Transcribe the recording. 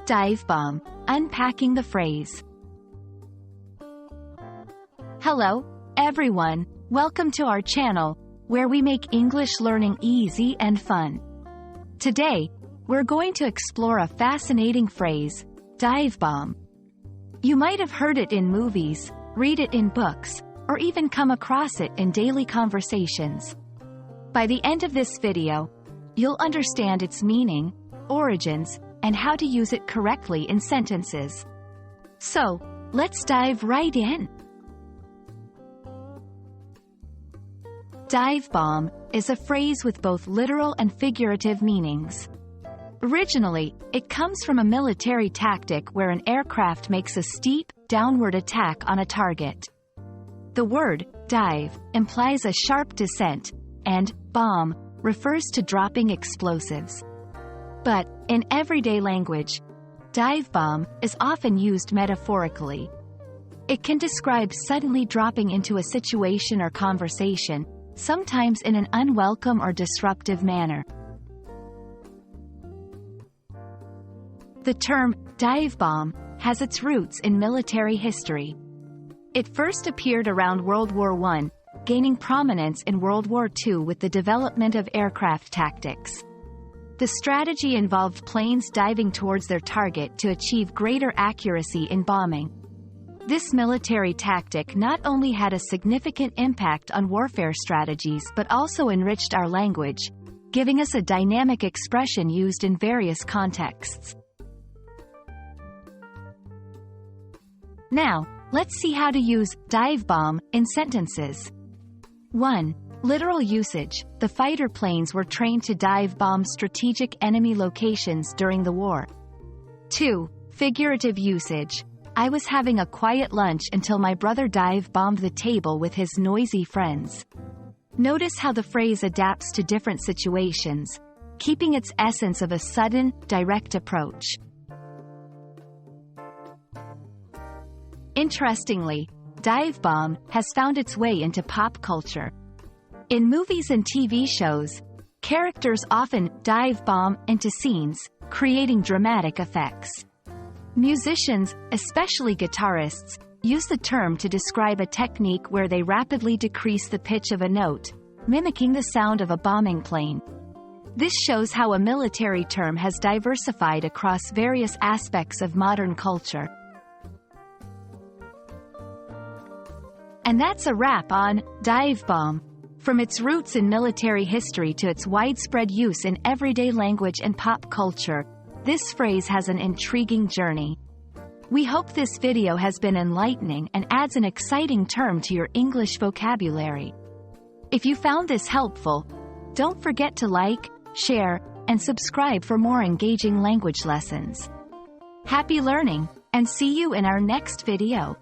Dive bomb. Unpacking the phrase. Hello, everyone. Welcome to our channel, where we make English learning easy and fun. Today, we're going to explore a fascinating phrase, dive bomb. You might have heard it in movies, read it in books, or even come across it in daily conversations. By the end of this video, you'll understand its meaning, origins, and how to use it correctly in sentences. So, let's dive right in. Dive bomb is a phrase with both literal and figurative meanings. Originally, it comes from a military tactic where an aircraft makes a steep, downward attack on a target. The word dive implies a sharp descent, and bomb refers to dropping explosives. But, in everyday language, dive bomb is often used metaphorically. It can describe suddenly dropping into a situation or conversation, sometimes in an unwelcome or disruptive manner. The term dive bomb has its roots in military history. It first appeared around World War I, gaining prominence in World War II with the development of aircraft tactics. The strategy involved planes diving towards their target to achieve greater accuracy in bombing. This military tactic not only had a significant impact on warfare strategies but also enriched our language, giving us a dynamic expression used in various contexts. Now, let's see how to use dive bomb in sentences. 1. Literal usage. The fighter planes were trained to dive bomb strategic enemy locations during the war. 2. Figurative usage. I was having a quiet lunch until my brother dive bombed the table with his noisy friends. Notice how the phrase adapts to different situations, keeping its essence of a sudden, direct approach. Interestingly, dive bomb has found its way into pop culture. In movies and TV shows, characters often dive bomb into scenes, creating dramatic effects. Musicians, especially guitarists, use the term to describe a technique where they rapidly decrease the pitch of a note, mimicking the sound of a bombing plane. This shows how a military term has diversified across various aspects of modern culture. And that's a wrap on dive bomb. From its roots in military history to its widespread use in everyday language and pop culture, this phrase has an intriguing journey. We hope this video has been enlightening and adds an exciting term to your English vocabulary. If you found this helpful, don't forget to like, share, and subscribe for more engaging language lessons. Happy learning, and see you in our next video.